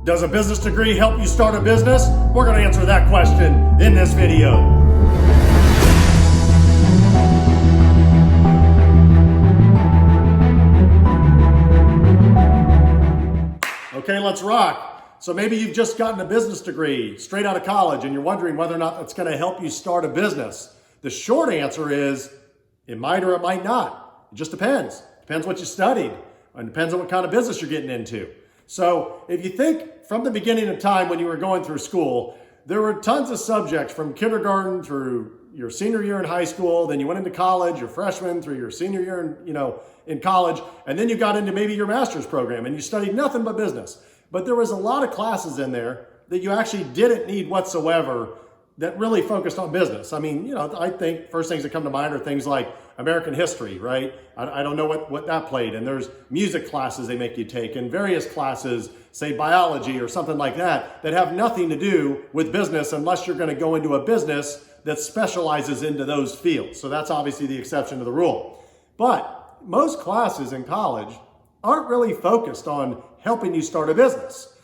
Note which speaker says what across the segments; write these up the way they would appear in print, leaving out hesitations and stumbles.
Speaker 1: Does a business degree help you start a business? We're going to answer that question in this video. Okay, let's rock. So maybe you've just gotten a business degree straight out of college and you're wondering whether or not that's going to help you start a business. The short answer is it might or it might not. It just depends. Depends what you studied and depends on what kind of business you're getting into. So if you think from the beginning of time when you were going through school, there were tons of subjects from kindergarten through your senior year in high school, then you went into college, your freshman through your senior year in college, and then you got into maybe your master's program and you studied nothing but business. But there was a lot of classes in there that you actually didn't need whatsoever that really focused on business. I mean, I think first things that come to mind are things like American history, right? I don't know what that played. And there's music classes they make you take and various classes, say biology or something like that, that have nothing to do with business unless you're going to go into a business that specializes into those fields. So that's obviously the exception to the rule. But most classes in college aren't really focused on helping you start a business.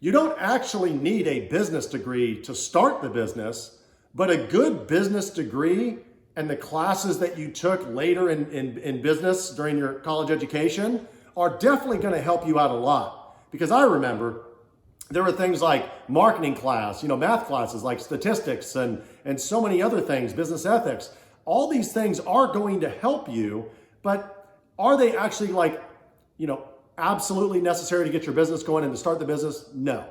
Speaker 1: You don't actually need a business degree to start the business, but a good business degree and the classes that you took later in business during your college education are definitely going to help you out a lot. Because I remember there were things like marketing class, math classes like statistics and so many other things, business ethics. All these things are going to help you, but are they actually absolutely necessary to get your business going and to start the business? No.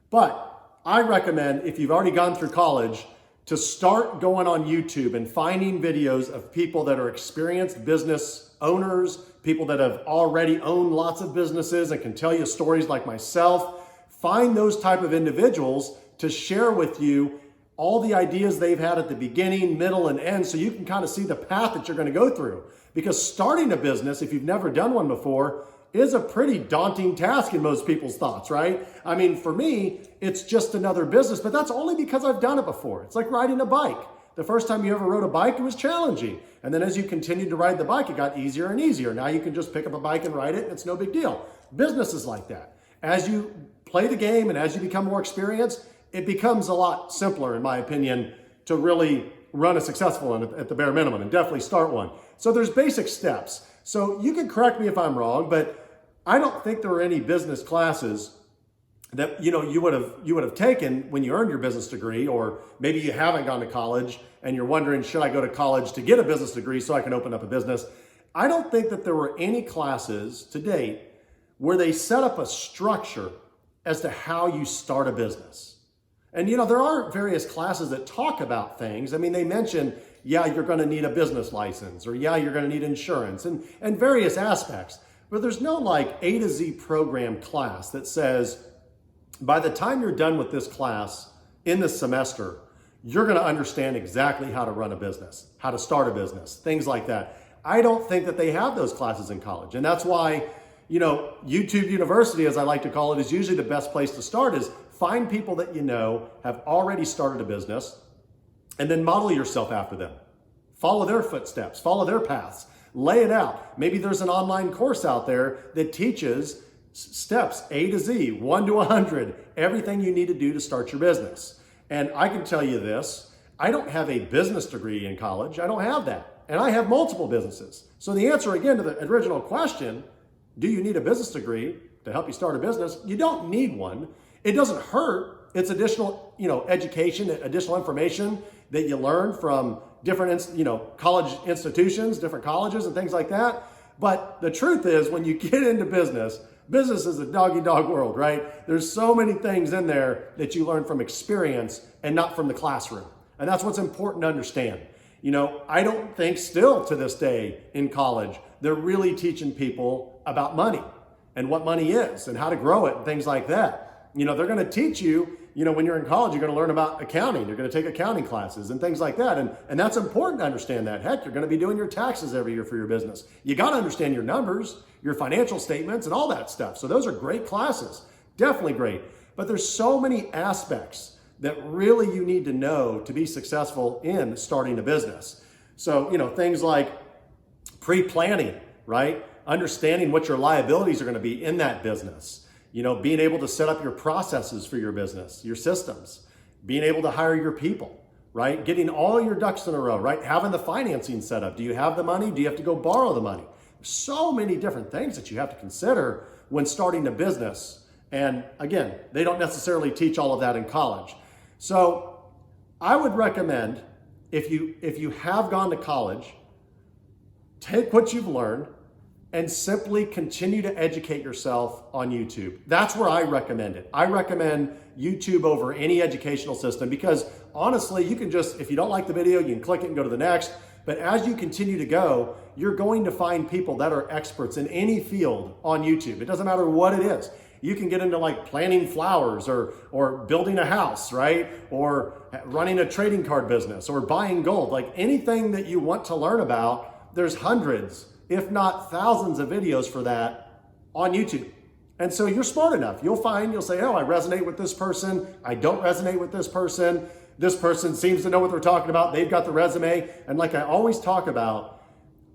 Speaker 1: But I recommend, if you've already gone through college, to start going on YouTube and finding videos of people that are experienced business owners, people that have already owned lots of businesses and can tell you stories like myself. Find those type of individuals to share with you all the ideas they've had at the beginning, middle, and end, so you can kind of see the path that you're going to go through. Because starting a business, if you've never done one before, is a pretty daunting task in most people's thoughts, right? I mean, for me, it's just another business, but that's only because I've done it before. It's like riding a bike. The first time you ever rode a bike, it was challenging. And then as you continued to ride the bike, it got easier and easier. Now you can just pick up a bike and ride it, and it's no big deal. Business is like that. As you play the game and as you become more experienced, it becomes a lot simpler, in my opinion, to really run a successful one at the bare minimum and definitely start one. So there's basic steps. So you can correct me if I'm wrong, but I don't think there were any business classes that you would have taken when you earned your business degree, or maybe you haven't gone to college and you're wondering, should I go to college to get a business degree so I can open up a business? I don't think that there were any classes to date where they set up a structure as to how you start a business. And there are various classes that talk about things. I mean, they mention, yeah, you're going to need a business license, or yeah, you're going to need insurance and various aspects. But there's no A to Z program class that says, by the time you're done with this class in this semester, you're going to understand exactly how to run a business, how to start a business, things like that. I don't think that they have those classes in college. And that's why, YouTube University, as I like to call it, is usually the best place to start. Is find people that have already started a business, and then model yourself after them. Follow their footsteps, follow their paths. Lay it out. Maybe there's an online course out there that teaches steps A to Z, 1 to 100, everything you need to do to start your business. And I can tell you this, I don't have a business degree in college. I don't have that. And I have multiple businesses. So the answer again to the original question, do you need a business degree to help you start a business? You don't need one. It doesn't hurt. It's additional, education, additional information that you learn from different, college institutions, different colleges and things like that. But the truth is, when you get into business is a dog-eat-dog world, right? There's so many things in there that you learn from experience and not from the classroom. And that's what's important to understand. I don't think still to this day in college, they're really teaching people about money and what money is and how to grow it and things like that. They're going to teach you, when you're in college, you're going to learn about accounting. You're going to take accounting classes and things like that. And that's important to understand that. Heck, you're going to be doing your taxes every year for your business. You got to understand your numbers, your financial statements, and all that stuff. So those are great classes, definitely great. But there's so many aspects that really you need to know to be successful in starting a business. So, things like pre-planning, right? Understanding what your liabilities are going to be in that business. being able to set up your processes for your business, your systems, being able to hire your people, right? Getting all your ducks in a row, right? Having the financing set up. Do you have the money? Do you have to go borrow the money? So many different things that you have to consider when starting a business. And again, they don't necessarily teach all of that in college. So I would recommend, if you have gone to college, take what you've learned and simply continue to educate yourself on YouTube. That's where I recommend it. I recommend YouTube over any educational system because honestly, you can just, if you don't like the video, you can click it and go to the next. But as you continue to go, you're going to find people that are experts in any field on YouTube. It doesn't matter what it is. You can get into like planting flowers or building a house, right? Or running a trading card business or buying gold. Like anything that you want to learn about, there's hundreds, if not thousands of videos for that on YouTube. And so you're smart enough. You'll say, oh, I resonate with this person. I don't resonate with this person. This person seems to know what they're talking about. They've got the resume. And like I always talk about,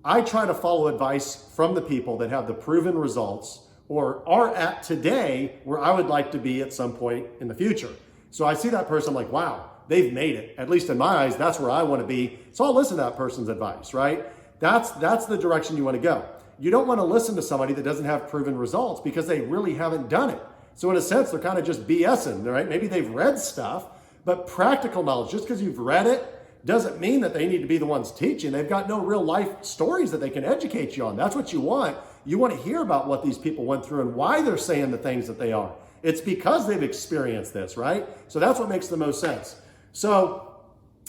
Speaker 1: I try to follow advice from the people that have the proven results or are at today where I would like to be at some point in the future. So I see that person, I'm like, wow, they've made it. At least in my eyes, that's where I want to be. So I'll listen to that person's advice, right? That's the direction you want to go. You don't want to listen to somebody that doesn't have proven results because they really haven't done it. So in a sense, they're kind of just BSing, right? Maybe they've read stuff, but practical knowledge, just because you've read it, doesn't mean that they need to be the ones teaching. They've got no real life stories that they can educate you on. That's what you want. You want to hear about what these people went through and why they're saying the things that they are. It's because they've experienced this, right? So that's what makes the most sense. So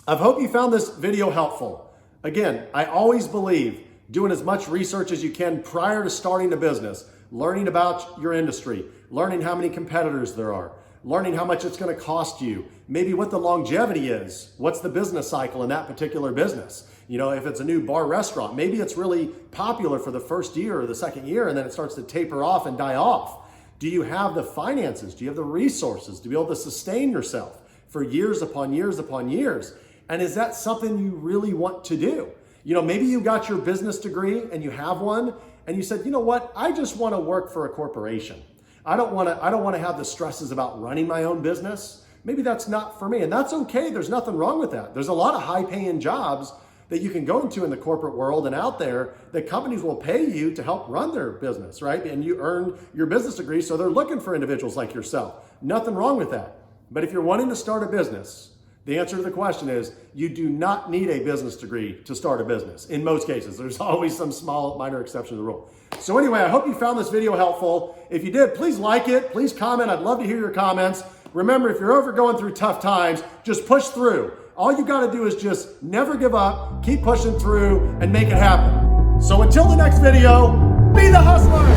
Speaker 1: I hope you found this video helpful. Again, I always believe doing as much research as you can prior to starting a business, learning about your industry, learning how many competitors there are, learning how much it's going to cost you, maybe what the longevity is, what's the business cycle in that particular business. If it's a new bar restaurant, maybe it's really popular for the first year or the second year, and then it starts to taper off and die off. Do you have the finances? Do you have the resources to be able to sustain yourself for years upon years upon years? And is that something you really want to do? Maybe you got your business degree and you have one, and you said, you know what? I just want to work for a corporation. I don't want to have the stresses about running my own business. Maybe that's not for me, and that's okay. There's nothing wrong with that. There's a lot of high-paying jobs that you can go into in the corporate world and out there that companies will pay you to help run their business, right? And you earn your business degree, so they're looking for individuals like yourself. Nothing wrong with that. But if you're wanting to start a business, the answer to the question is you do not need a business degree to start a business. In most cases, there's always some small minor exception to the rule. So anyway, I hope you found this video helpful. If you did, please like it, please comment. I'd love to hear your comments. Remember, if you're ever going through tough times, just push through. All you got to do is just never give up, keep pushing through, and make it happen. So until the next video, be the hustler.